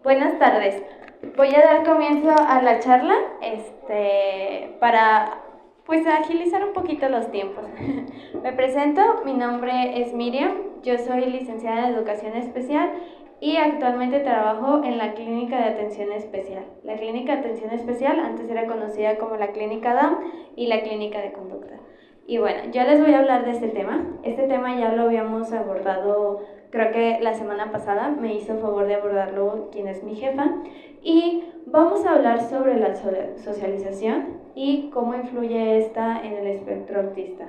Buenas tardes. Voy a dar comienzo a la charla para pues agilizar un poquito los tiempos. Me presento, mi nombre es Miriam, yo soy licenciada en Educación Especial y actualmente trabajo en la Clínica de Atención Especial. La Clínica de Atención Especial antes era conocida como la Clínica DAM y la Clínica de Conducta. Y bueno, yo les voy a hablar de este tema. Este tema ya lo habíamos abordado, creo que la semana pasada me hizo favor de abordarlo quien es mi jefa. Y vamos a hablar sobre la socialización y cómo influye esta en el espectro autista.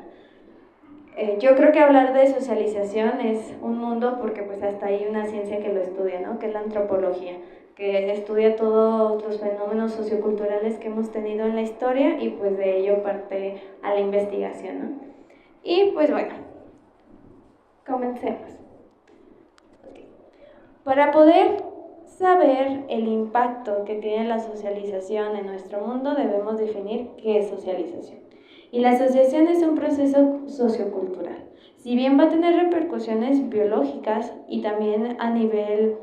Yo creo que hablar de socialización es un mundo porque pues hasta hay una ciencia que lo estudia, ¿no? Que es la antropología, que estudia todos los fenómenos socioculturales que hemos tenido en la historia y pues de ello parte a la investigación, ¿no? Y pues bueno, comencemos. Para poder saber el impacto que tiene la socialización en nuestro mundo, debemos definir qué es socialización. Y la asociación es un proceso sociocultural. Si bien va a tener repercusiones biológicas y también a nivel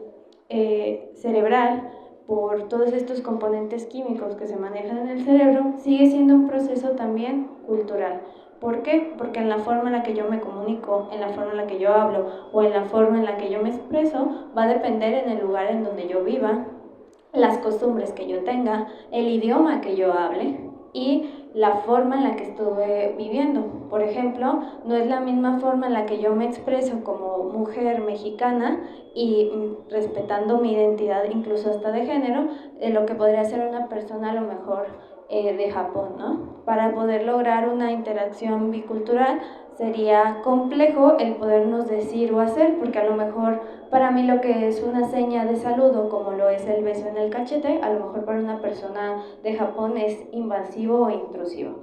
cerebral, por todos estos componentes químicos que se manejan en el cerebro, sigue siendo un proceso también cultural. ¿Por qué? Porque en la forma en la que yo me comunico, en la forma en la que yo hablo o en la forma en la que yo me expreso, va a depender en el lugar en donde yo viva, las costumbres que yo tenga, el idioma que yo hable y la forma en la que estuve viviendo. Por ejemplo, no es la misma forma en la que yo me expreso como mujer mexicana y respetando mi identidad incluso hasta de género, lo que podría ser una persona a lo mejor de Japón, ¿no? Para poder lograr una interacción bicultural sería complejo el podernos decir o hacer, porque a lo mejor para mí lo que es una seña de saludo, como lo es el beso en el cachete, a lo mejor para una persona de Japón es invasivo o intrusivo.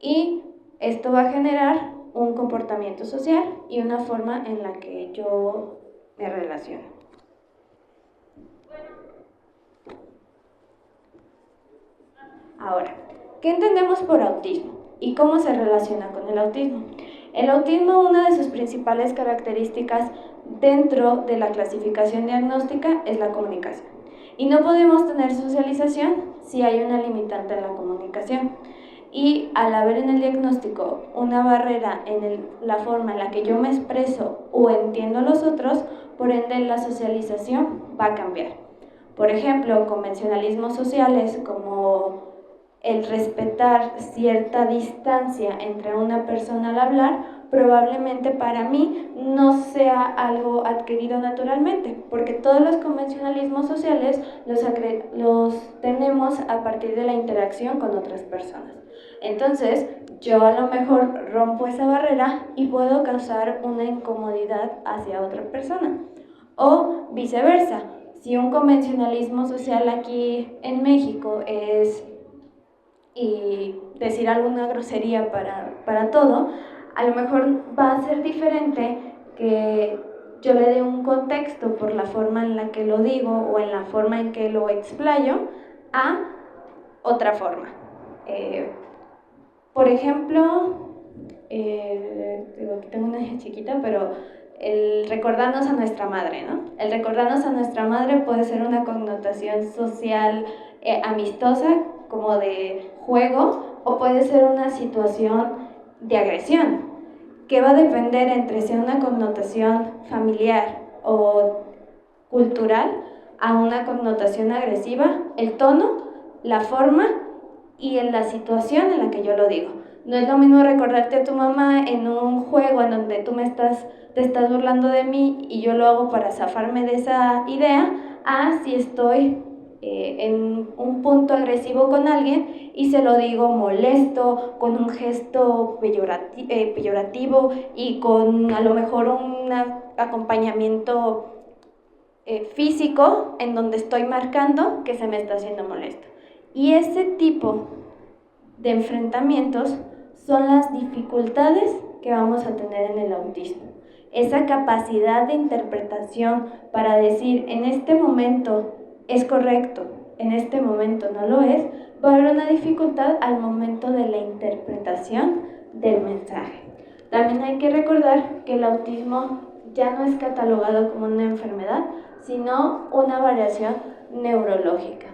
Y esto va a generar un comportamiento social y una forma en la que yo me relaciono. Ahora, ¿qué entendemos por autismo y cómo se relaciona con el autismo? El autismo, una de sus principales características dentro de la clasificación diagnóstica es la comunicación. Y no podemos tener socialización si hay una limitante en la comunicación. Y al haber en el diagnóstico una barrera en la forma en la que yo me expreso o entiendo a los otros, por ende la socialización va a cambiar. Por ejemplo, convencionalismos sociales como el respetar cierta distancia entre una persona al hablar, probablemente para mí no sea algo adquirido naturalmente, porque todos los convencionalismos sociales los tenemos a partir de la interacción con otras personas. Entonces, yo a lo mejor rompo esa barrera y puedo causar una incomodidad hacia otra persona. O viceversa, si un convencionalismo social aquí en México es y decir alguna grosería para todo, a lo mejor va a ser diferente que yo le dé un contexto por la forma en la que lo digo o en la forma en que lo explayo a otra forma. Por ejemplo, aquí tengo una hija chiquita, pero el recordarnos a nuestra madre, ¿no? El recordarnos a nuestra madre puede ser una connotación social amistosa, como de juego, o puede ser una situación de agresión, que va a depender entre si una connotación familiar o cultural a una connotación agresiva, el tono, la forma y en la situación en la que yo lo digo. No es lo mismo recordarte a tu mamá en un juego en donde te estás burlando de mí y yo lo hago para zafarme de esa idea, a si estoy en un punto agresivo con alguien y se lo digo molesto, con un gesto peyorativo y con a lo mejor un acompañamiento físico en donde estoy marcando que se me está haciendo molesto. Y ese tipo de enfrentamientos son las dificultades que vamos a tener en el autismo. Esa capacidad de interpretación para decir en este momento es correcto, en este momento no lo es, va a haber una dificultad al momento de la interpretación del mensaje. También hay que recordar que el autismo ya no es catalogado como una enfermedad, sino una variación neurológica.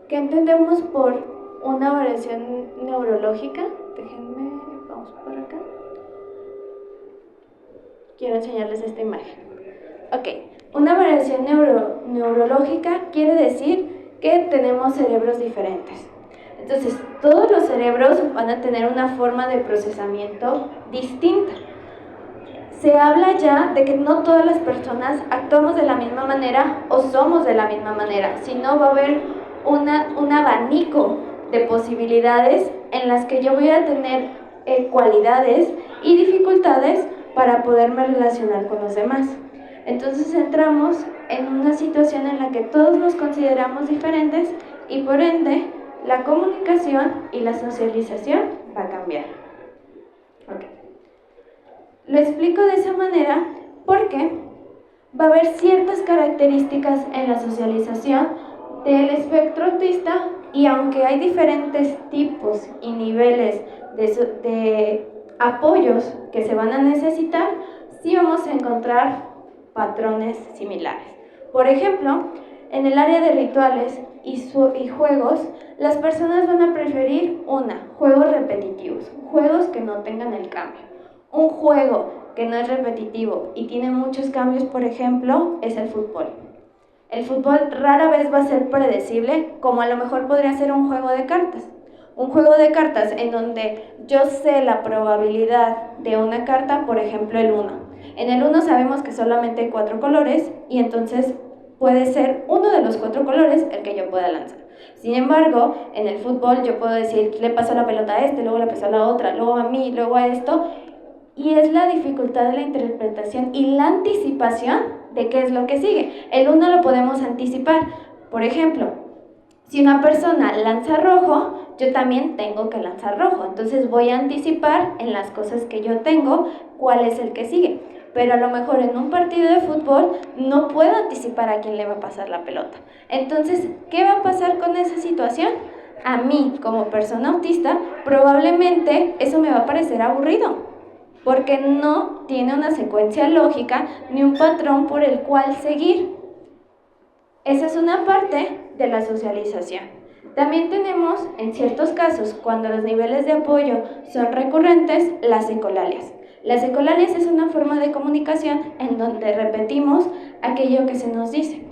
¿Qué entendemos por una variación neurológica? Déjenme, vamos por acá. Quiero enseñarles esta imagen. Ok, una variación neurológica quiere decir que tenemos cerebros diferentes. Entonces, todos los cerebros van a tener una forma de procesamiento distinta. Se habla ya de que no todas las personas actuamos de la misma manera o somos de la misma manera, sino va a haber un abanico de posibilidades en las que yo voy a tener cualidades y dificultades para poderme relacionar con los demás. Entonces entramos en una situación en la que todos nos consideramos diferentes y por ende la comunicación y la socialización va a cambiar. Okay. Lo explico de esa manera porque va a haber ciertas características en la socialización del espectro autista y aunque hay diferentes tipos y niveles de apoyos que se van a necesitar, sí vamos a encontrar patrones similares. Por ejemplo, en el área de rituales y juegos, las personas van a preferir juegos repetitivos, juegos que no tengan el cambio. Un juego que no es repetitivo y tiene muchos cambios, por ejemplo, es el fútbol. El fútbol rara vez va a ser predecible, como a lo mejor podría ser un juego de cartas. Un juego de cartas en donde yo sé la probabilidad de una carta, por ejemplo el 1. En el 1 sabemos que solamente hay 4 colores y entonces puede ser uno de los 4 colores el que yo pueda lanzar. Sin embargo, en el fútbol yo puedo decir, le paso la pelota a este, luego le paso a la otra, luego a mí, luego a esto. Y es la dificultad de la interpretación y la anticipación de qué es lo que sigue. El 1 lo podemos anticipar. Por ejemplo, si una persona lanza rojo, yo también tengo que lanzar rojo. Entonces voy a anticipar en las cosas que yo tengo cuál es el que sigue. Pero a lo mejor en un partido de fútbol no puedo anticipar a quién le va a pasar la pelota. Entonces, ¿qué va a pasar con esa situación? A mí, como persona autista, probablemente eso me va a parecer aburrido, porque no tiene una secuencia lógica ni un patrón por el cual seguir. Esa es una parte de la socialización. También tenemos, en ciertos casos, cuando los niveles de apoyo son recurrentes, las ecolalias. Las ecolalias es una forma de comunicación en donde repetimos aquello que se nos dice.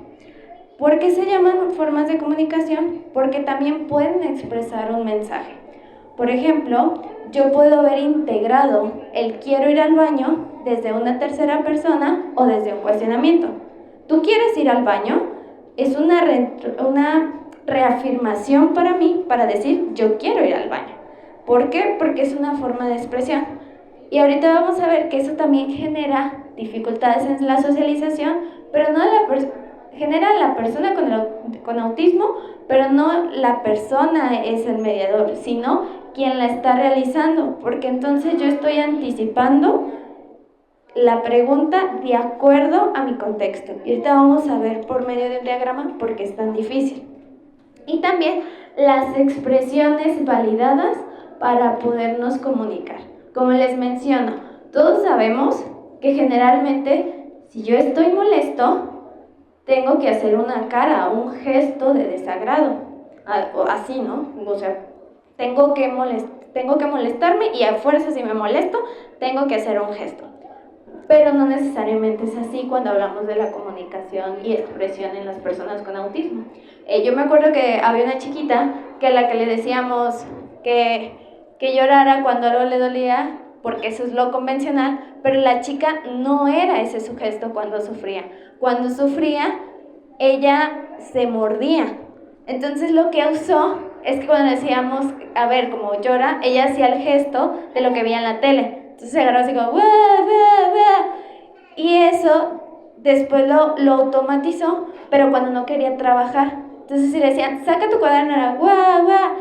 ¿Por qué se llaman formas de comunicación? Porque también pueden expresar un mensaje. Por ejemplo, yo puedo haber integrado el quiero ir al baño desde una tercera persona o desde un cuestionamiento. ¿Tú quieres ir al baño? Es una reafirmación para mí para decir yo quiero ir al baño. ¿Por qué? Porque es una forma de expresión. Y ahorita vamos a ver que eso también genera dificultades en la socialización, pero no genera la persona con autismo, pero no la persona es el mediador, sino quien la está realizando, porque entonces yo estoy anticipando la pregunta de acuerdo a mi contexto. Y ahorita vamos a ver por medio de un diagrama por qué es tan difícil. Y también las expresiones validadas para podernos comunicar. Como les menciono, todos sabemos que generalmente si yo estoy molesto, tengo que hacer una cara, un gesto de desagrado, así, ¿no? O sea, tengo que molestarme y a fuerza si me molesto, tengo que hacer un gesto. Pero no necesariamente es así cuando hablamos de la comunicación y expresión en las personas con autismo. Yo me acuerdo que había una chiquita que a la que le decíamos que llorara cuando algo le dolía, porque eso es lo convencional, pero la chica no era ese su gesto cuando sufría. Cuando sufría, ella se mordía. Entonces lo que usó es que cuando decíamos, a ver, como llora, ella hacía el gesto de lo que veía en la tele. Entonces se agarró así como, ¡wah, wah, wah! Y eso después lo automatizó, pero cuando no quería trabajar. Entonces si le decían, saca tu cuaderno, era ¡wah, wah!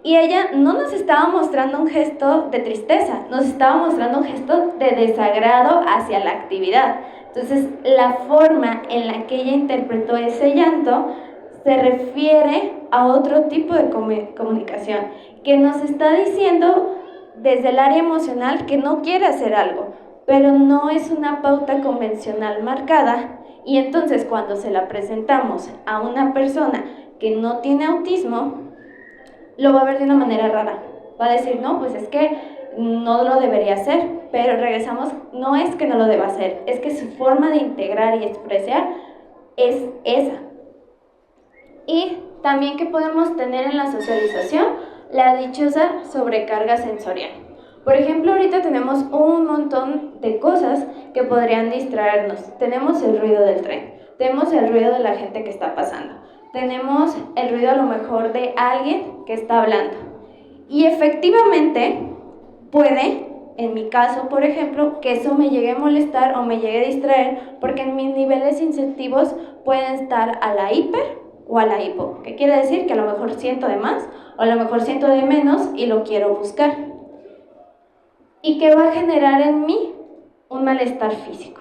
Y ella no nos estaba mostrando un gesto de tristeza, nos estaba mostrando un gesto de desagrado hacia la actividad. Entonces, la forma en la que ella interpretó ese llanto se refiere a otro tipo de comunicación, que nos está diciendo desde el área emocional que no quiere hacer algo. pero no es una pauta convencional marcada, y entonces cuando se la presentamos a una persona que no tiene autismo, lo va a ver de una manera rara. Va a decir, no, pues es que no lo debería hacer, pero regresamos, no es que no lo deba hacer, es que su forma de integrar y expresar es esa. Y también que podemos tener en la socialización la dichosa sobrecarga sensorial. Por ejemplo, ahorita tenemos un montón de cosas que podrían distraernos. Tenemos el ruido del tren, tenemos el ruido de la gente que está pasando, tenemos el ruido a lo mejor de alguien que está hablando. Y efectivamente puede, en mi caso, por ejemplo, que eso me llegue a molestar o me llegue a distraer, porque en mis niveles sensitivos pueden estar a la hiper o a la hipo, que quiere decir que a lo mejor siento de más o a lo mejor siento de menos y lo quiero buscar. ¿Y qué va a generar en mí? Un malestar físico.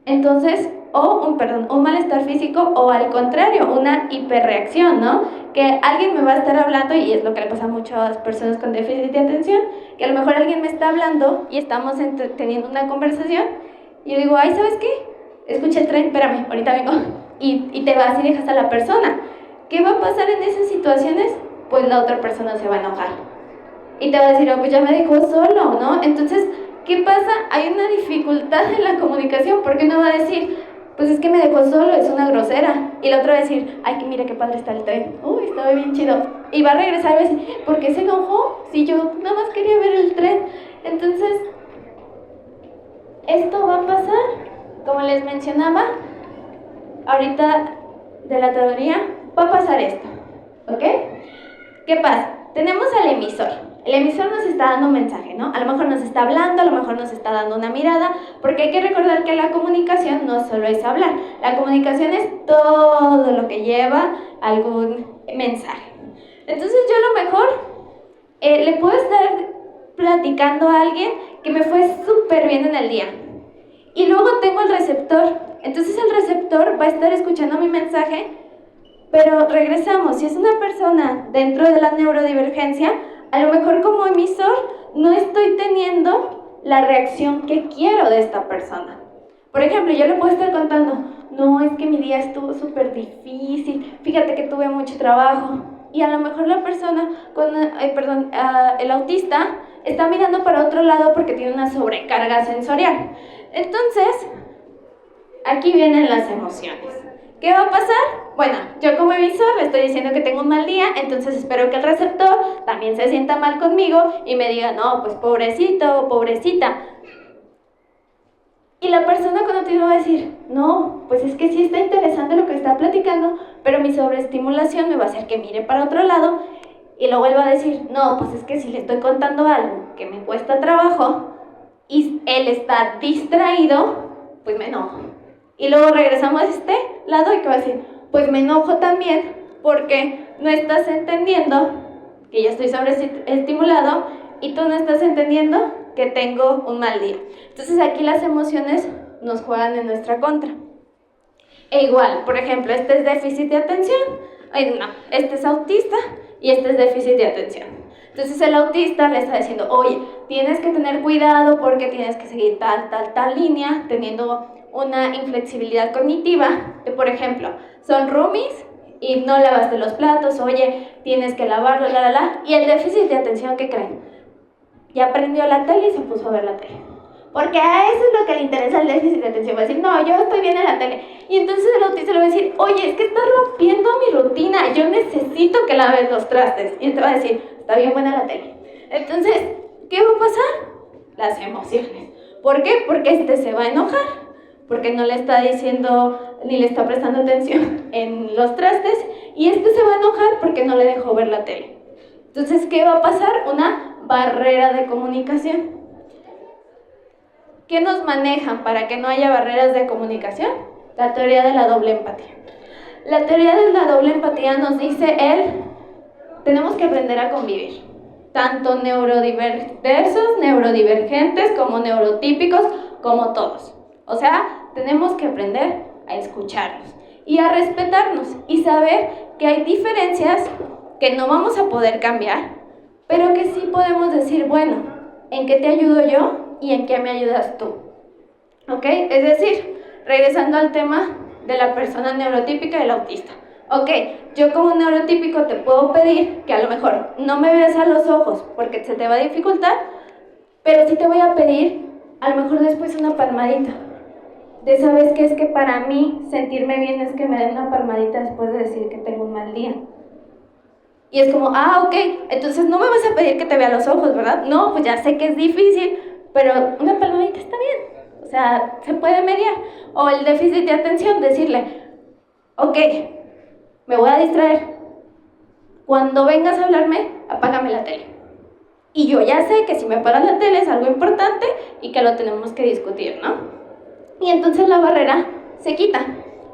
Entonces, un malestar físico o al contrario, una hiperreacción, ¿no? Que alguien me va a estar hablando, y es lo que le pasa a muchas personas con déficit de atención, que a lo mejor alguien me está hablando y estamos teniendo una conversación y yo digo, ay, ¿sabes qué? Escucha el tren, espérame, ahorita vengo. Y te vas y dejas a la persona. ¿Qué va a pasar en esas situaciones? Pues la otra persona se va a enojar. Y te va a decir, oh, pues ya me dejó solo, ¿no? Entonces, ¿qué pasa? Hay una dificultad en la comunicación, porque uno va a decir, pues es que me dejó solo, es una grosera. Y la otra va a decir, ay, que mira qué padre está el tren. Uy, estaba bien chido. Y va a regresar y va a decir, ¿por qué se enojó? Si yo nada más quería ver el tren. Entonces, esto va a pasar, como les mencionaba, ahorita de la teoría, va a pasar esto, ¿ok? ¿Qué pasa? Tenemos al emisor. El emisor nos está dando un mensaje, ¿no? A lo mejor nos está hablando, a lo mejor nos está dando una mirada, porque hay que recordar que la comunicación no solo es hablar. La comunicación es todo lo que lleva algún mensaje. Entonces yo a lo mejor le puedo estar platicando a alguien que me fue súper bien en el día. Y luego tengo el receptor. Entonces el receptor va a estar escuchando mi mensaje, pero regresamos. Si es una persona dentro de la neurodivergencia, a lo mejor como emisor no estoy teniendo la reacción que quiero de esta persona. Por ejemplo, yo le puedo estar contando, no, es que mi día estuvo súper difícil, fíjate que tuve mucho trabajo. Y a lo mejor la persona, el autista, está mirando para otro lado porque tiene una sobrecarga sensorial. Entonces, aquí vienen las emociones. ¿Qué va a pasar? Bueno, yo como emisor le estoy diciendo que tengo un mal día, entonces espero que el receptor también se sienta mal conmigo y me diga, no, pues pobrecito o pobrecita. Y la persona contigo va a decir, no, pues es que sí está interesante lo que está platicando, pero mi sobreestimulación me va a hacer que mire para otro lado. Y luego él va a decir, no, pues es que si le estoy contando algo que me cuesta trabajo y él está distraído, pues me enojo. Y luego regresamos a este lado y que va a decir, pues me enojo también porque no estás entendiendo que yo estoy sobreestimulado y tú no estás entendiendo que tengo un mal día. Entonces aquí las emociones nos juegan en nuestra contra. E igual, por ejemplo, este es déficit de atención, este es autista y este es déficit de atención. Entonces el autista le está diciendo, oye, tienes que tener cuidado porque tienes que seguir tal línea, teniendo una inflexibilidad cognitiva, de, por ejemplo, son roomies y no lavaste los platos, oye, tienes que lavarlo, y el déficit de atención, ¿qué creen? Ya prendió la tele y se puso a ver la tele. Porque a eso es lo que le interesa al déficit de atención. Va a decir, no, yo estoy bien en la tele. Y entonces el autista le va a decir, oye, es que estás rompiendo mi rutina, yo necesito que laves los trastes. Y él te va a decir, está bien buena la tele. Entonces, ¿qué va a pasar? Las emociones. ¿Por qué? Porque este se va a enojar, porque no le está diciendo ni le está prestando atención en los trastes, y este se va a enojar porque no le dejó ver la tele. Entonces, ¿qué va a pasar? Una barrera de comunicación. ¿Qué nos manejan para que no haya barreras de comunicación? La teoría de la doble empatía. La teoría de la doble empatía nos dice tenemos que aprender a convivir. Tanto neurodiversos, neurodivergentes, como neurotípicos, como todos. O sea, tenemos que aprender a escucharnos y a respetarnos y saber que hay diferencias que no vamos a poder cambiar, pero que sí podemos decir, bueno, ¿en qué te ayudo yo? y en qué me ayudas tú. ¿Ok? Es decir, regresando al tema de la persona neurotípica y el autista. Ok, yo como neurotípico te puedo pedir que a lo mejor no me veas a los ojos porque se te va a dificultar, pero sí te voy a pedir a lo mejor después una palmadita. De sabes que es que para mí sentirme bien es que me den una palmadita después de decir que tengo un mal día. Y es como, ok, entonces no me vas a pedir que te vea los ojos, ¿verdad? No, pues ya sé que es difícil, pero una palmadita está bien. O sea, se puede mediar. O el déficit de atención, decirle, ok, me voy a distraer. Cuando vengas a hablarme, apágame la tele. Y yo ya sé que si me apagan la tele es algo importante y que lo tenemos que discutir, ¿no? Y entonces la barrera se quita,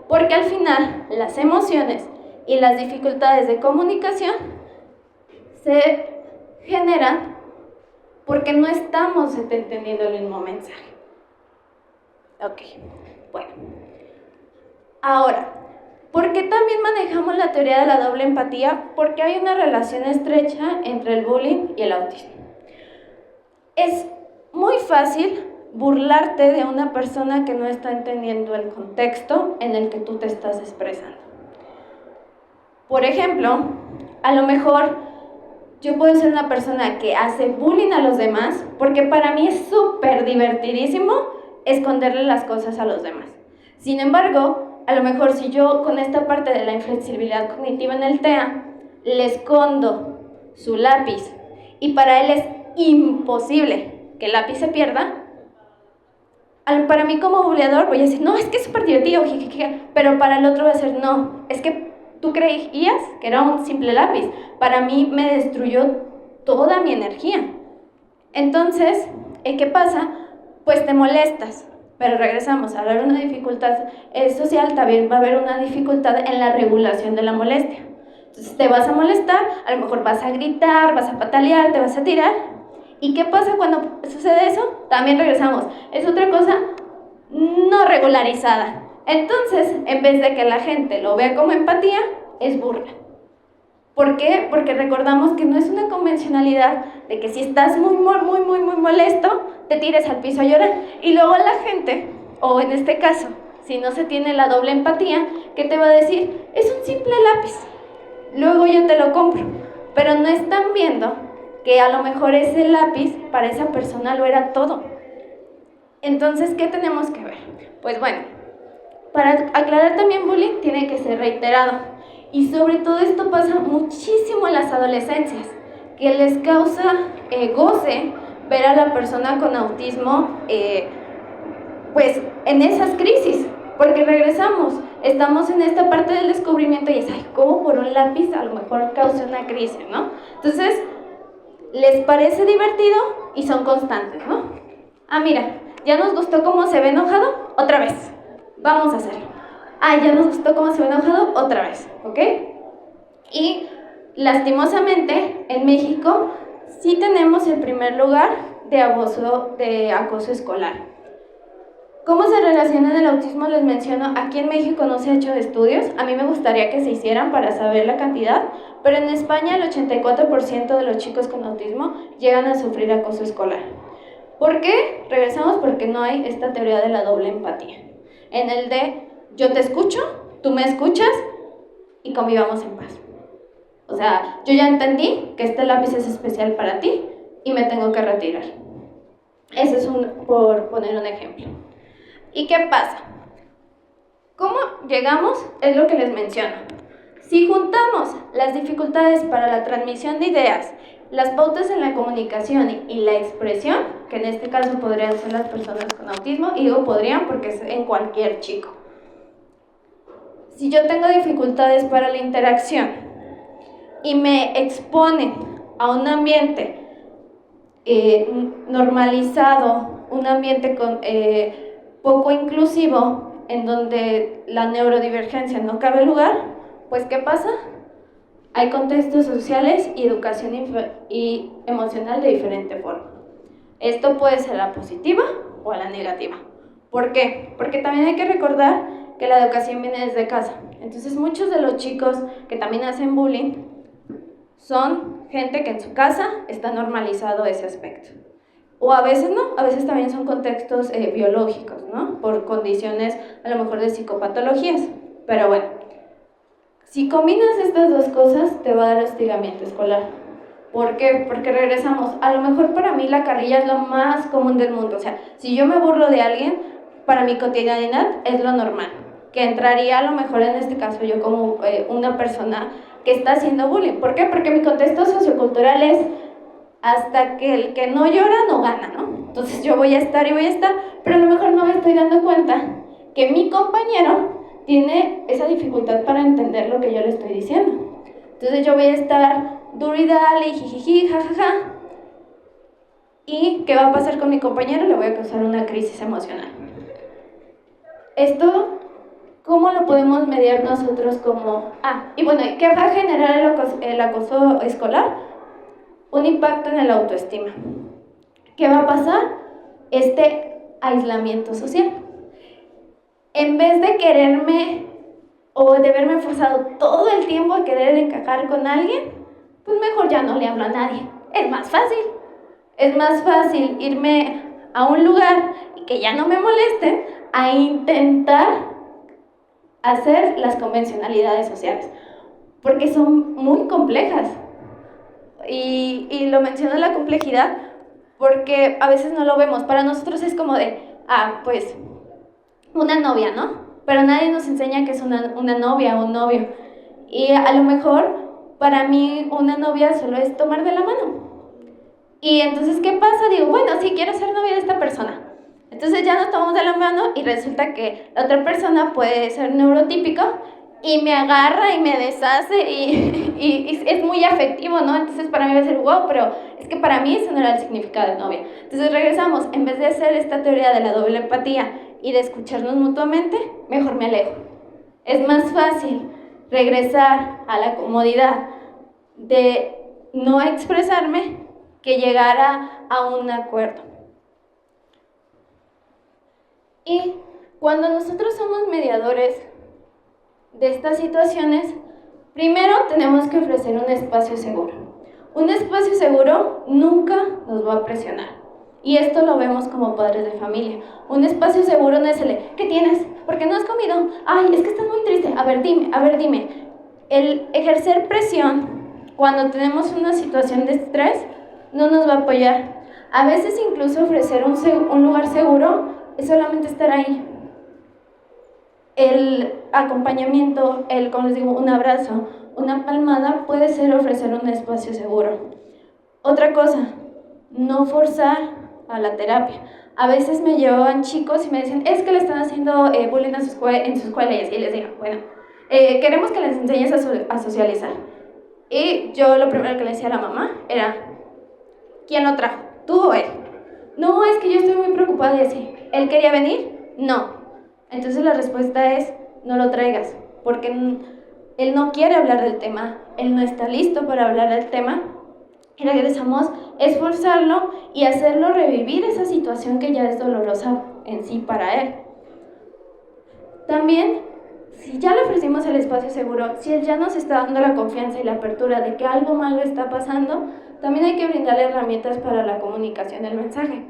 porque al final las emociones y las dificultades de comunicación se generan porque no estamos entendiendo el mismo mensaje. Ok, bueno. Ahora, ¿por qué también manejamos la teoría de la doble empatía? Porque hay una relación estrecha entre el bullying y el autismo. Es muy fácil burlarte de una persona que no está entendiendo el contexto en el que tú te estás expresando. Por ejemplo, a lo mejor yo puedo ser una persona que hace bullying a los demás porque para mí es súper divertidísimo esconderle las cosas a los demás. Sin embargo, a lo mejor si yo con esta parte de la inflexibilidad cognitiva en el TEA le escondo su lápiz y para él es imposible que el lápiz se pierda, para mí como buleador voy a decir, no, es que es súper divertido, pero para el otro va a ser, no, es que tú creías que era un simple lápiz, para mí me destruyó toda mi energía. Entonces, ¿qué pasa? Pues te molestas, pero regresamos, a haber una dificultad social, también va a haber una dificultad en la regulación de la molestia. Entonces te vas a molestar, a lo mejor vas a gritar, vas a patalear, te vas a tirar. ¿Y qué pasa cuando sucede eso? También regresamos. Es otra cosa no regularizada. Entonces, en vez de que la gente lo vea como empatía, es burla. ¿Por qué? Porque recordamos que no es una convencionalidad de que si estás muy molesto, te tires al piso a llorar. Y luego la gente, o en este caso, si no se tiene la doble empatía, ¿qué te va a decir? Es un simple lápiz. Luego yo te lo compro. Pero no están viendo que a lo mejor ese lápiz para esa persona lo era todo. Entonces, ¿qué tenemos que ver? Pues bueno, para aclarar también bullying tiene que ser reiterado. Y sobre todo esto pasa muchísimo en las adolescencias, que les causa goce ver a la persona con autismo pues en esas crisis, porque regresamos, estamos en esta parte del descubrimiento y es, ¿cómo por un lápiz a lo mejor causa una crisis, ¿no? Entonces, les parece divertido y son constantes, ¿no? Mira, ya nos gustó cómo se ve enojado, otra vez, vamos a hacerlo. Ya nos gustó cómo se ve enojado, otra vez, ¿ok? Y lastimosamente, en México, sí tenemos el primer lugar de acoso escolar. ¿Cómo se relaciona el autismo? Les menciono, aquí en México no se ha hecho estudios, a mí me gustaría que se hicieran para saber la cantidad, pero en España el 84% de los chicos con autismo llegan a sufrir acoso escolar. ¿Por qué? Regresamos porque no hay esta teoría de la doble empatía. En el de, yo te escucho, tú me escuchas y convivamos en paz. O sea, yo ya entendí que este lápiz es especial para ti y me tengo que retirar. Ese es por poner un ejemplo. ¿Y qué pasa? ¿Cómo llegamos? Es lo que les menciono. Si juntamos las dificultades para la transmisión de ideas, las pautas en la comunicación y la expresión, que en este caso podrían ser las personas con autismo, y digo podrían porque es en cualquier chico. Si yo tengo dificultades para la interacción y me exponen a un ambiente normalizado, un ambiente poco inclusivo, en donde la neurodivergencia no cabe lugar, pues ¿qué pasa? Hay contextos sociales y educación y emocional de diferente forma. Esto puede ser la positiva o la negativa. ¿Por qué? Porque también hay que recordar que la educación viene desde casa. Entonces muchos de los chicos que también hacen bullying son gente que en su casa está normalizado ese aspecto. O a veces no, a veces también son contextos biológicos, ¿no? Por condiciones a lo mejor de psicopatologías. Pero bueno, si combinas estas dos cosas, te va a dar hostigamiento escolar. ¿Por qué? Porque regresamos. A lo mejor para mí la carrilla es lo más común del mundo. O sea, si yo me burlo de alguien, para mi cotidianidad es lo normal. Que entraría a lo mejor en este caso yo como una persona que está haciendo bullying. ¿Por qué? Porque mi contexto sociocultural es hasta que el que no llora no gana, ¿no? Entonces yo voy a estar, pero a lo mejor no me estoy dando cuenta que mi compañero tiene esa dificultad para entender lo que yo le estoy diciendo. Entonces yo voy a estar duro y dale, jijiji, jajaja. ¿Y qué va a pasar con mi compañero? Le voy a causar una crisis emocional. Esto, ¿cómo lo podemos mediar nosotros como... y bueno, ¿qué va a generar el acoso escolar? Un impacto en el autoestima. ¿Qué va a pasar? Este aislamiento social. En vez de quererme o de verme forzado todo el tiempo a querer encajar con alguien, pues mejor ya no le hablo a nadie. Es más fácil. Es más fácil irme a un lugar y que ya no me molesten a intentar hacer las convencionalidades sociales, porque son muy complejas. Y lo menciono la complejidad porque a veces no lo vemos. Para nosotros es como de, pues, una novia, ¿no? Pero nadie nos enseña que es una novia o un novio. Y a lo mejor, para mí, una novia solo es tomar de la mano. Y entonces, ¿qué pasa? Digo, bueno, sí, quiero ser novia de esta persona. Entonces ya nos tomamos de la mano y resulta que la otra persona puede ser neurotípico y me agarra y me deshace y es muy afectivo, ¿no? Entonces para mí va a ser wow, pero es que para mí eso no era el significado de novia. Entonces regresamos, en vez de hacer esta teoría de la doble empatía y de escucharnos mutuamente, mejor me alejo. Es más fácil regresar a la comodidad de no expresarme que llegar a un acuerdo. Y cuando nosotros somos mediadores de estas situaciones, primero tenemos que ofrecer un espacio seguro. Un espacio seguro nunca nos va a presionar. Y esto lo vemos como padres de familia. Un espacio seguro no es el ¿qué tienes? ¿Por qué no has comido? Ay, es que estás muy triste. A ver, dime. El ejercer presión cuando tenemos una situación de estrés no nos va a apoyar. A veces incluso ofrecer un lugar seguro es solamente estar ahí. El acompañamiento, como les digo, un abrazo, una palmada puede ser ofrecer un espacio seguro. Otra cosa, no forzar a la terapia. A veces me llevaban chicos y me decían, es que le están haciendo bullying en su escuela, y así les digo, bueno, queremos que les enseñes a socializar. Y yo lo primero que le decía a la mamá era, ¿quién lo trajo? ¿Tú o él? No, es que yo estoy muy preocupada y así. ¿Él quería venir? No. Entonces la respuesta es, no lo traigas, porque él no quiere hablar del tema, él no está listo para hablar del tema. Y regresamos, esforzarlo y hacerlo revivir esa situación que ya es dolorosa en sí para él. También, si ya le ofrecimos el espacio seguro, si él ya nos está dando la confianza y la apertura de que algo malo está pasando, también hay que brindarle herramientas para la comunicación del mensaje.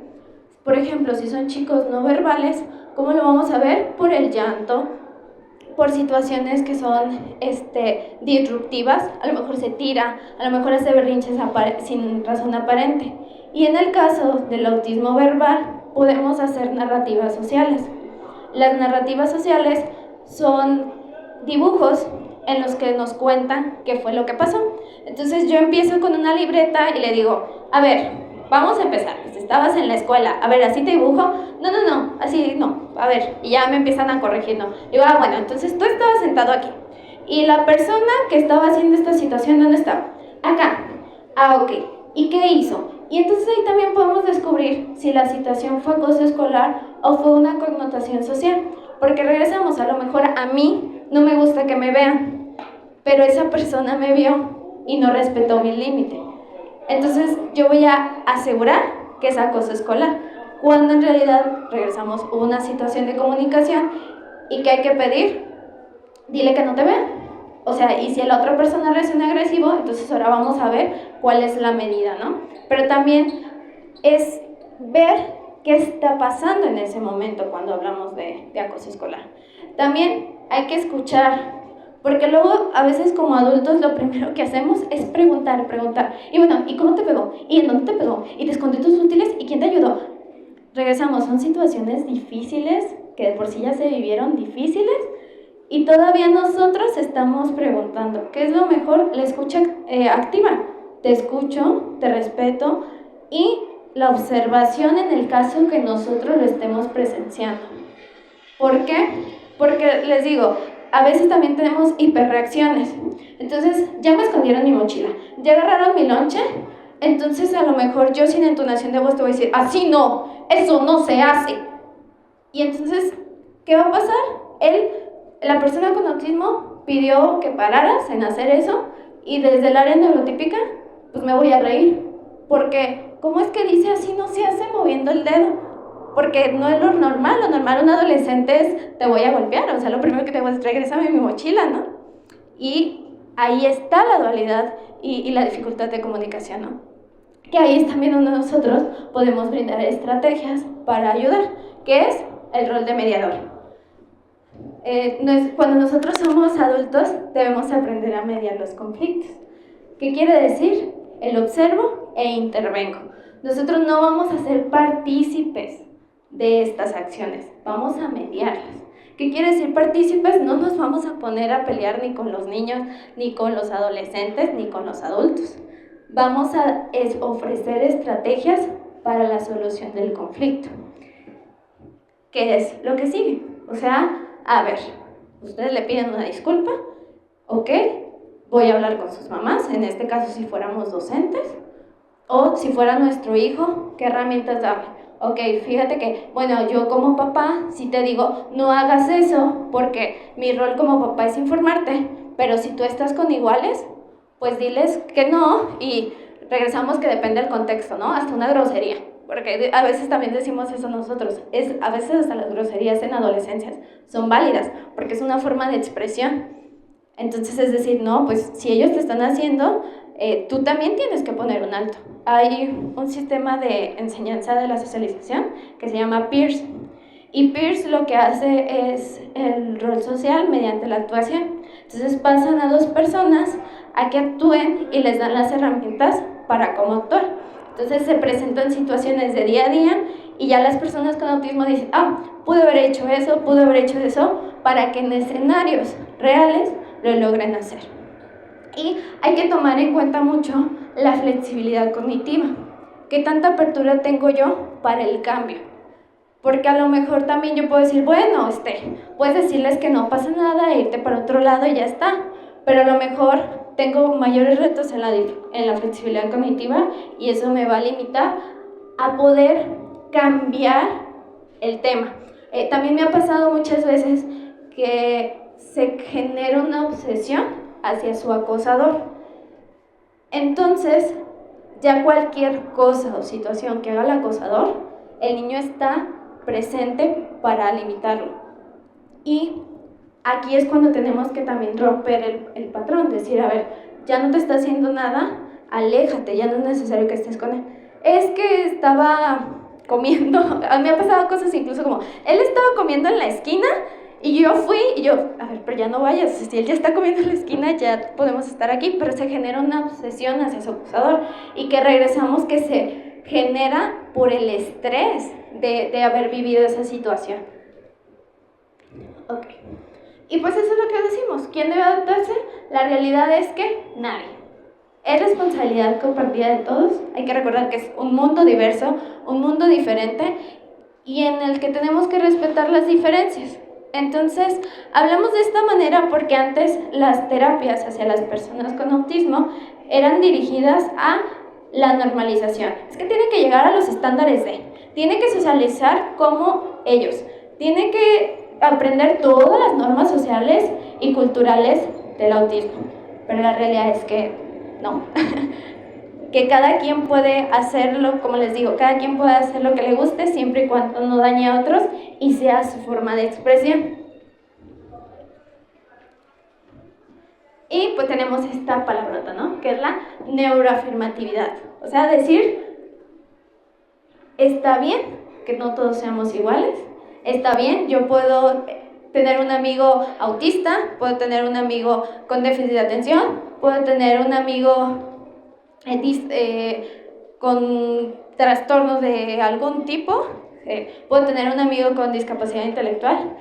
Por ejemplo, si son chicos no verbales, ¿cómo lo vamos a ver? Por el llanto, por situaciones que son disruptivas, a lo mejor se tira, a lo mejor hace berrinches sin razón aparente. Y en el caso del autismo verbal, podemos hacer narrativas sociales. Las narrativas sociales son dibujos en los que nos cuentan qué fue lo que pasó. Entonces yo empiezo con una libreta y le digo, a ver, vamos a empezar, pues estabas en la escuela, a ver, ¿así te dibujo? No, así no, a ver, y ya me empiezan a corregir, no. Digo, bueno, entonces tú estabas sentado aquí, y la persona que estaba haciendo esta situación, ¿dónde estaba? Acá. Ok, ¿y qué hizo? Y entonces ahí también podemos descubrir si la situación fue acoso escolar o fue una connotación social, porque regresamos, a lo mejor a mí no me gusta que me vean, pero esa persona me vio y no respetó mi límite. Entonces yo voy a asegurar que es acoso escolar, cuando en realidad, regresamos, hubo una situación de comunicación y ¿qué hay que pedir? Dile que no te vea. O sea, y si la otra persona reacciona agresivo, entonces ahora vamos a ver cuál es la medida, ¿no? Pero también es ver qué está pasando en ese momento cuando hablamos de acoso escolar. También hay que escuchar, porque luego a veces como adultos lo primero que hacemos es preguntar. Y bueno, ¿y cómo te pegó? ¿Y en dónde te pegó? ¿Y te escondió tus útiles? ¿Y quién te ayudó? Regresamos, son situaciones difíciles, que de por sí ya se vivieron difíciles, y todavía nosotros estamos preguntando, ¿qué es lo mejor? La escucha activa. Te escucho, te respeto, y la observación en el caso que nosotros lo estemos presenciando. ¿Por qué? Porque les digo, a veces también tenemos hiperreacciones. Entonces, ya me escondieron mi mochila, ya agarraron mi lonche, entonces a lo mejor yo sin entonación de voz te voy a decir, así no, eso no se hace. Y entonces, ¿qué va a pasar? La persona con autismo pidió que pararas en hacer eso, y desde el área neurotípica, pues me voy a reír. Porque, ¿cómo es que dice así no se hace moviendo el dedo? Porque no es lo normal un adolescente es, te voy a golpear, o sea, lo primero que te voy a decir, regrésame mi mochila, ¿no? Y ahí está la dualidad y la dificultad de comunicación, ¿no? Que ahí es también donde nosotros podemos brindar estrategias para ayudar, que es el rol de mediador. Cuando nosotros somos adultos, debemos aprender a mediar los conflictos. ¿Qué quiere decir? El observo e intervengo. Nosotros no vamos a ser partícipes de estas acciones, vamos a mediarlas. ¿Qué quiere decir partícipes? No nos vamos a poner a pelear ni con los niños, ni con los adolescentes, ni con los adultos. Vamos a ofrecer estrategias para la solución del conflicto. ¿Qué es lo que sigue? O sea, a ver, ustedes le piden una disculpa, ¿ok? Voy a hablar con sus mamás, en este caso si fuéramos docentes, o si fuera nuestro hijo, ¿qué herramientas darle? Ok, fíjate que, bueno, yo como papá, si te digo, no hagas eso, porque mi rol como papá es informarte, pero si tú estás con iguales, pues diles que no, y regresamos que depende del contexto, ¿no? Hasta una grosería, porque a veces también decimos eso nosotros, a veces hasta las groserías en adolescencias son válidas, porque es una forma de expresión. Entonces, es decir, no, pues si ellos te están haciendo, tú también tienes que poner un alto. Hay un sistema de enseñanza de la socialización que se llama Peers. Y Peers lo que hace es el rol social mediante la actuación. Entonces pasan a dos personas a que actúen y les dan las herramientas para cómo actuar. Entonces se presentan situaciones de día a día y ya las personas con autismo dicen, pude haber hecho eso, para que en escenarios reales lo logren hacer. Y hay que tomar en cuenta mucho la flexibilidad cognitiva. ¿Qué tanta apertura tengo yo para el cambio? Porque a lo mejor también yo puedo decir, bueno, puedes decirles que no pasa nada, irte para otro lado y ya está. Pero a lo mejor tengo mayores retos en la flexibilidad cognitiva y eso me va a limitar a poder cambiar el tema. También me ha pasado muchas veces que se genera una obsesión hacia su acosador. Entonces, ya cualquier cosa o situación que haga el acosador, el niño está presente para limitarlo. Y aquí es cuando tenemos que también romper el patrón, decir, a ver, ya no te está haciendo nada, aléjate, ya no es necesario que estés con él. Es que estaba comiendo, a mí me ha pasado cosas incluso como, él estaba comiendo en la esquina y yo fui y yo, a ver, pero ya no vayas, si él ya está comiendo en la esquina ya podemos estar aquí, pero se genera una obsesión hacia su acusador y que regresamos que se genera por el estrés de haber vivido esa situación. Ok. Y pues eso es lo que decimos. ¿Quién debe adaptarse? La realidad es que nadie. Es responsabilidad compartida de todos. Hay que recordar que es un mundo diverso, un mundo diferente y en el que tenemos que respetar las diferencias. Entonces, hablamos de esta manera porque antes las terapias hacia las personas con autismo eran dirigidas a la normalización. Es que tiene que llegar a los estándares tiene que socializar como ellos, tiene que aprender todas las normas sociales y culturales del autismo. Pero la realidad es que no. Que cada quien puede hacerlo, como les digo, cada quien puede hacer lo que le guste siempre y cuando no dañe a otros y sea su forma de expresión. Y pues tenemos esta palabrota, ¿no? Que es la neuroafirmatividad. O sea, decir, está bien que no todos seamos iguales, está bien, yo puedo tener un amigo autista, puedo tener un amigo con déficit de atención, puedo tener un amigo con trastornos de algún tipo, puedo tener un amigo con discapacidad intelectual.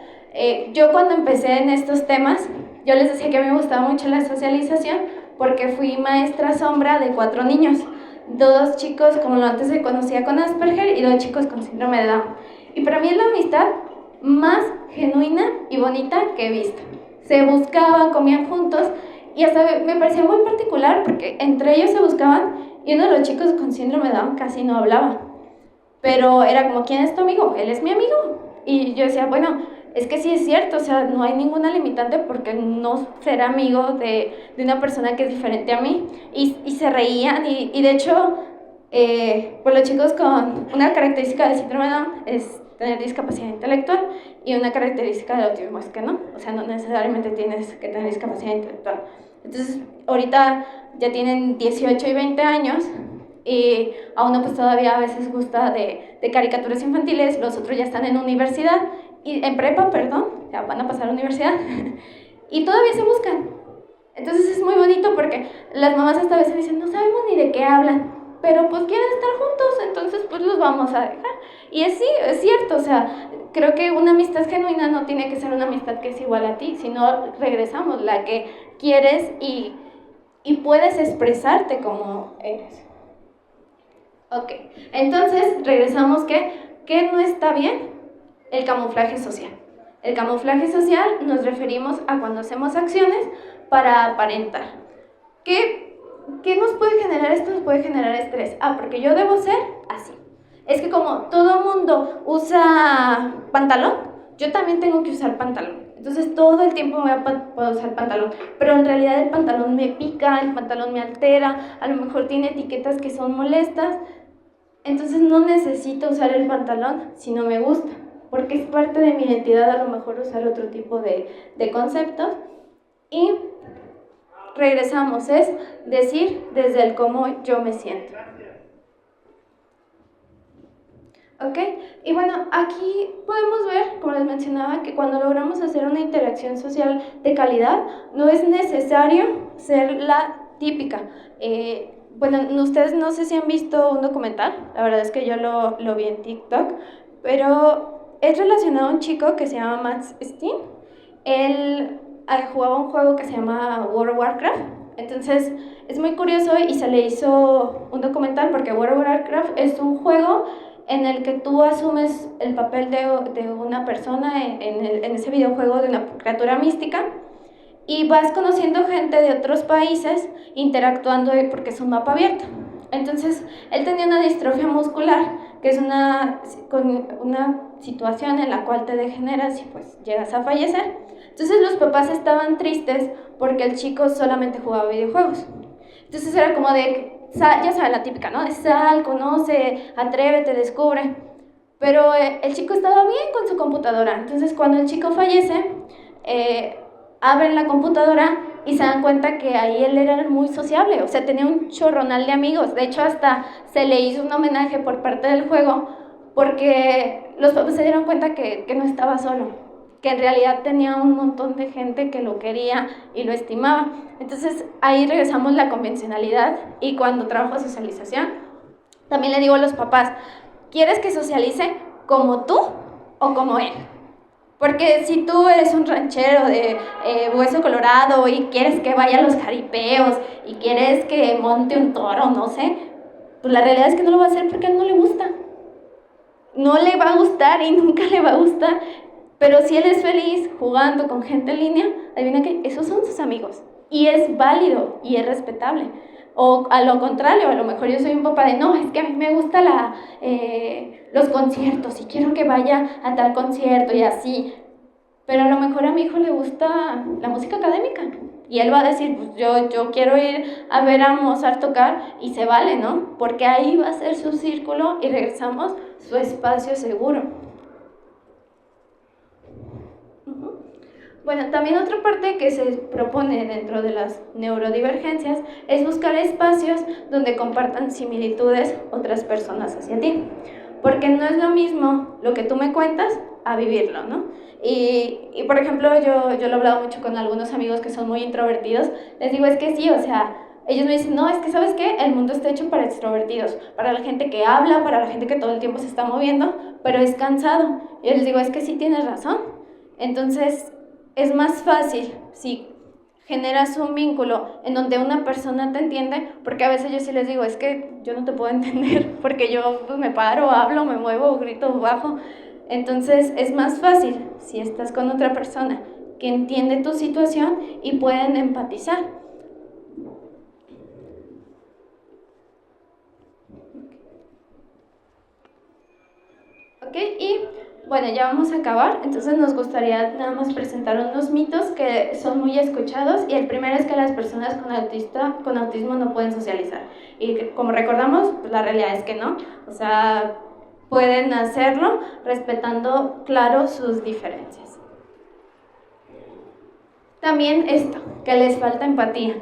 Yo cuando empecé en estos temas, yo les decía que a mí me gustaba mucho la socialización porque fui maestra sombra de 4 niños, 2 chicos, como antes se conocía, con Asperger y 2 chicos con síndrome de Down. Y para mí es la amistad más genuina y bonita que he visto. Se buscaban, comían juntos y hasta me parecía muy particular porque entre ellos se buscaban y uno de los chicos con síndrome de Down casi no hablaba. Pero era como, ¿quién es tu amigo? Él es mi amigo. Y yo decía, bueno, es que sí es cierto, o sea, no hay ninguna limitante porque no ser amigo de una persona que es diferente a mí. Y se reían y de hecho, pues los chicos con una característica de síndrome de Down es tener discapacidad intelectual y una característica del autismo es que no, o sea, no necesariamente tienes que tener discapacidad intelectual. Entonces, ahorita ya tienen 18 y 20 años y a uno pues todavía a veces gusta de caricaturas infantiles, los otros ya están en universidad, y en prepa, perdón, ya van a pasar a la universidad, y todavía se buscan. Entonces es muy bonito porque las mamás hasta a veces dicen, no sabemos ni de qué hablan, pero pues quieren estar juntos, entonces pues los vamos a dejar. Y sí, es cierto, o sea, creo que una amistad genuina no tiene que ser una amistad que es igual a ti, sino regresamos, la que quieres y puedes expresarte como eres. Ok, entonces regresamos que no está bien el camuflaje social. El camuflaje social nos referimos a cuando hacemos acciones para aparentar. ¿Qué nos puede generar esto? Nos puede generar estrés. Porque yo debo ser así. Es que como todo mundo usa pantalón, yo también tengo que usar pantalón. Entonces todo el tiempo voy a usar pantalón. Pero en realidad el pantalón me pica, el pantalón me altera, a lo mejor tiene etiquetas que son molestas. Entonces no necesito usar el pantalón si no me gusta, porque es parte de mi identidad a lo mejor usar otro tipo de conceptos. Y regresamos, es decir desde el cómo yo me siento. ¿Ok? Y bueno, aquí podemos ver, como les mencionaba, que cuando logramos hacer una interacción social de calidad, no es necesario ser la típica. Bueno, ustedes no sé si han visto un documental, la verdad es que yo lo vi en TikTok, pero es relacionado a un chico que se llama Max Steen. Él jugaba un juego que se llama World of Warcraft, entonces es muy curioso y se le hizo un documental porque World of Warcraft es un juego en el que tú asumes el papel de una persona en ese videojuego de una criatura mística y vas conociendo gente de otros países interactuando porque es un mapa abierto. Entonces, él tenía una distrofia muscular, que es una situación en la cual te degeneras y pues llegas a fallecer. Entonces los papás estaban tristes porque el chico solamente jugaba videojuegos. Entonces era como de, ya sabes, la típica, ¿no? Sal, conoce, atrévete, descubre. Pero el chico estaba bien con su computadora. Entonces cuando el chico fallece, abren la computadora y se dan cuenta que ahí él era muy sociable, o sea, tenía un chorronal de amigos. De hecho, hasta se le hizo un homenaje por parte del juego porque los papás se dieron cuenta que no estaba solo, que en realidad tenía un montón de gente que lo quería y lo estimaba. Entonces, ahí regresamos la convencionalidad y cuando trabajo socialización, también le digo a los papás, ¿quieres que socialice como tú o como él? Porque si tú eres un ranchero de hueso colorado y quieres que vaya a los jaripeos y quieres que monte un toro, no sé, pues la realidad es que no lo va a hacer porque a él no le gusta. No le va a gustar y nunca le va a gustar. Pero si él es feliz jugando con gente en línea, adivina que esos son sus amigos. Y es válido y es respetable. O a lo contrario, a lo mejor yo soy un papá de no, es que a mí me gustan los conciertos y quiero que vaya a tal concierto y así. Pero a lo mejor a mi hijo le gusta la música académica. Y él va a decir, pues yo quiero ir a ver a Mozart tocar y se vale, ¿no? Porque ahí va a ser su círculo y regresamos su espacio seguro. Bueno, también otra parte que se propone dentro de las neurodivergencias es buscar espacios donde compartan similitudes otras personas hacia ti. porque no es lo mismo lo que tú me cuentas a vivirlo, ¿no? Y por ejemplo, yo lo he hablado mucho con algunos amigos que son muy introvertidos, les digo, es que sí, o sea, ellos me dicen, no, es que ¿sabes qué? El mundo está hecho para extrovertidos, para la gente que habla, para la gente que todo el tiempo se está moviendo, pero es cansado. Y yo les digo, es que sí tienes razón. Entonces, es más fácil si generas un vínculo en donde una persona te entiende, porque a veces yo sí les digo, es que yo no te puedo entender, porque yo pues, me paro, hablo, me muevo, grito, bajo. Entonces, es más fácil si estás con otra persona que entiende tu situación y pueden empatizar. ¿Ok? Y bueno, ya vamos a acabar, entonces nos gustaría nada más presentar unos mitos que son muy escuchados, y el primero es que las personas con autismo no pueden socializar. Y como recordamos, pues la realidad es que no, o sea, pueden hacerlo respetando, claro, sus diferencias. También esto, que les falta empatía.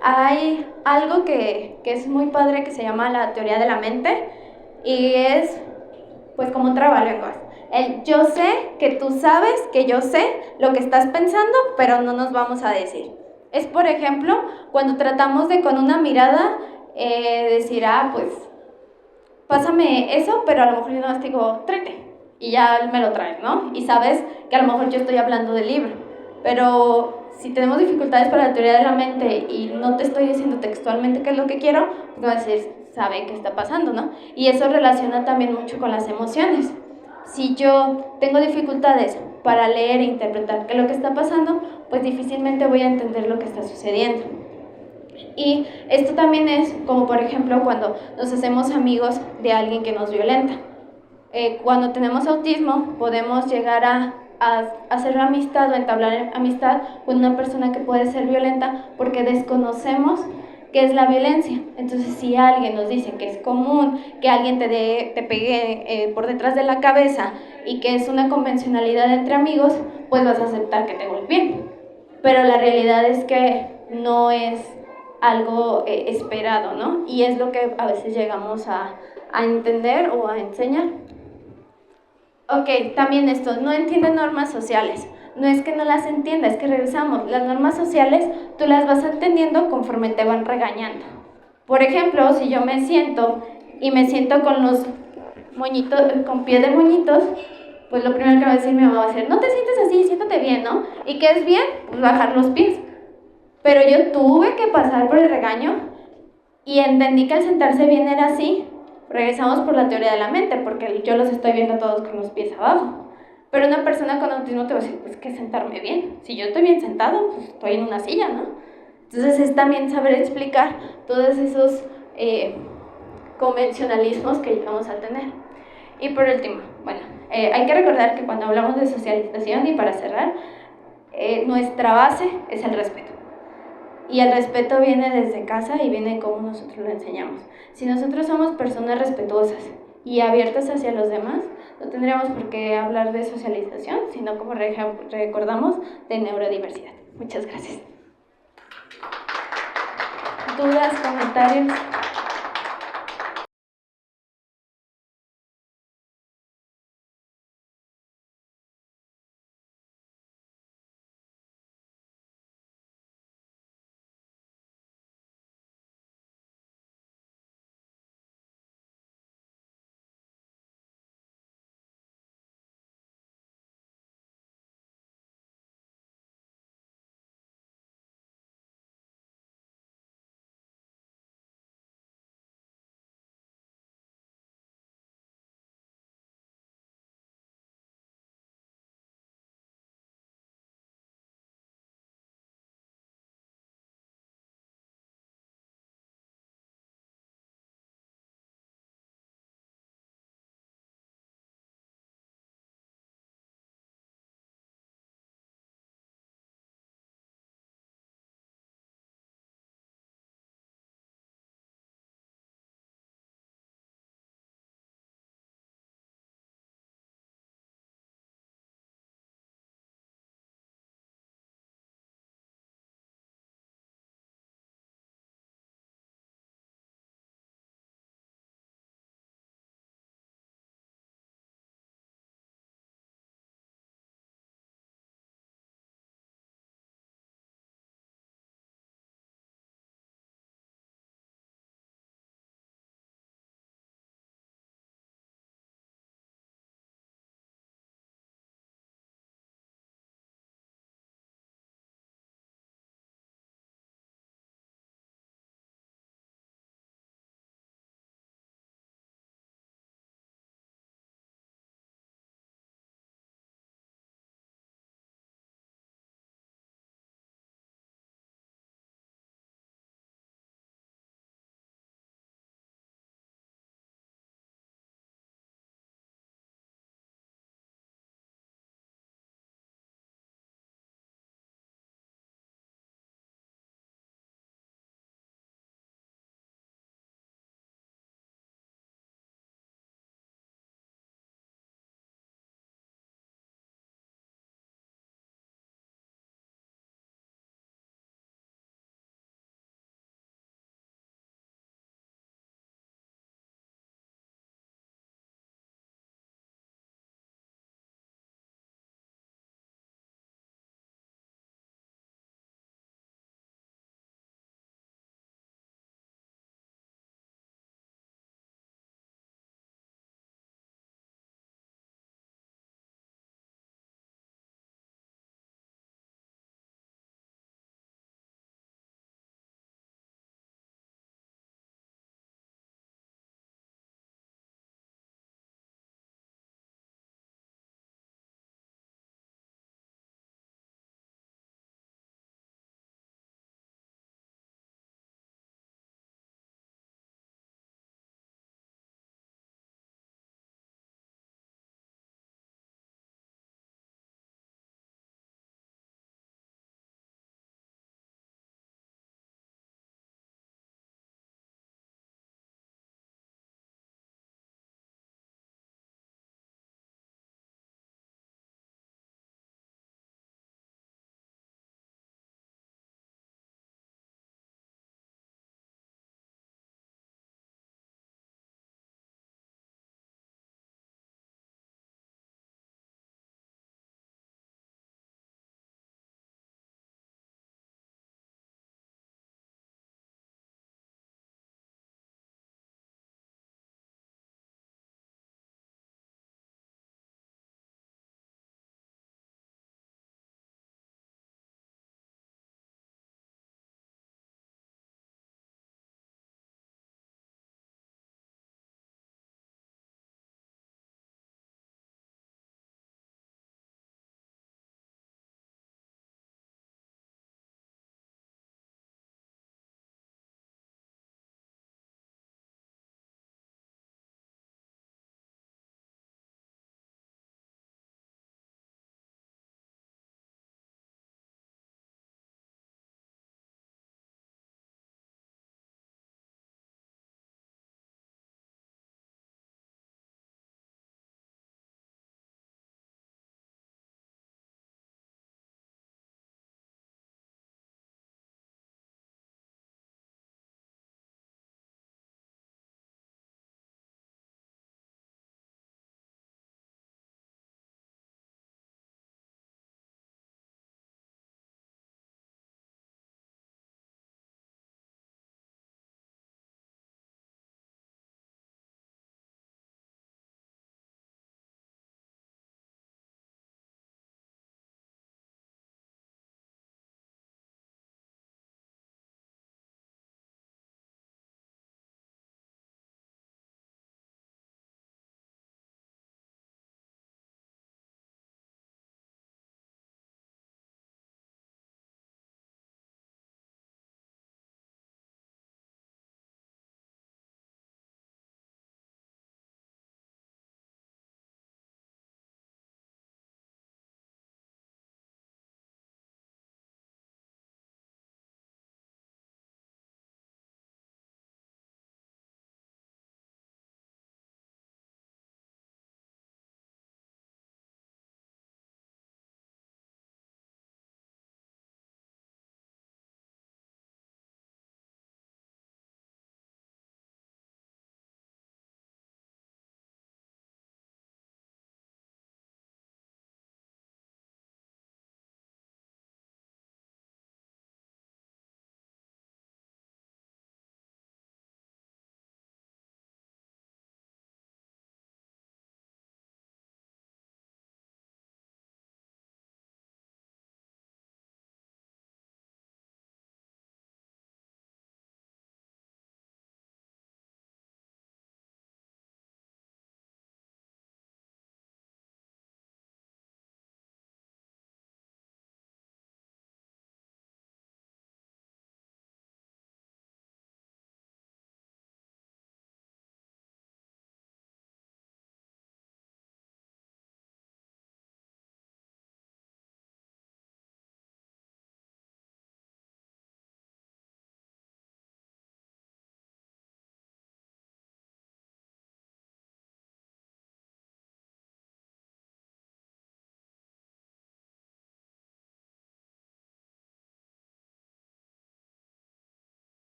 Hay algo que es muy padre que se llama la teoría de la mente, y es pues como un trabalenguas. El yo sé que tú sabes que yo sé lo que estás pensando, pero no nos vamos a decir. Es, por ejemplo, cuando tratamos de con una mirada decir, pues pásame eso, pero a lo mejor yo no digo, tráete, y ya me lo traes, ¿no? Y sabes que a lo mejor yo estoy hablando del libro, pero si tenemos dificultades para la teoría de la mente y no te estoy diciendo textualmente qué es lo que quiero, pues vas a decir, sabe qué está pasando, ¿no? Y eso relaciona también mucho con las emociones. Si yo tengo dificultades para leer e interpretar qué es lo que está pasando, pues difícilmente voy a entender lo que está sucediendo. Y esto también es como, por ejemplo, cuando nos hacemos amigos de alguien que nos violenta. Cuando tenemos autismo, podemos llegar a hacer amistad o entablar amistad con una persona que puede ser violenta porque desconocemos qué es la violencia. Entonces, si alguien nos dice que es común que alguien te pegue por detrás de la cabeza y que es una convencionalidad entre amigos, pues vas a aceptar que te golpeen. Pero la realidad es que no es algo esperado, ¿no? Y es lo que a veces llegamos a entender o a enseñar. Ok, también esto, no entiende normas sociales. No es que no las entienda, es que regresamos. Las normas sociales tú las vas entendiendo conforme te van regañando. Por ejemplo, si yo me siento con los moñitos, con pie de moñitos, pues lo primero que va a decir mi mamá va a ser, no te sientes así, siéntate bien, ¿no? ¿Y qué es bien? Pues bajar los pies. Pero yo tuve que pasar por el regaño y entendí que el sentarse bien era así. Regresamos por la teoría de la mente, porque yo los estoy viendo todos con los pies abajo. Pero una persona con autismo te va a decir, pues que sentarme bien. Si yo estoy bien sentado, pues estoy en una silla, ¿no? Entonces es también saber explicar todos esos convencionalismos que llegamos a tener. Y por último, bueno, hay que recordar que cuando hablamos de socialización, y para cerrar, nuestra base es el respeto. Y el respeto viene desde casa y viene como nosotros lo enseñamos. Si nosotros somos personas respetuosas y abiertas hacia los demás, no tendríamos por qué hablar de socialización, sino como recordamos, de neurodiversidad. Muchas gracias. ¿Dudas, comentarios?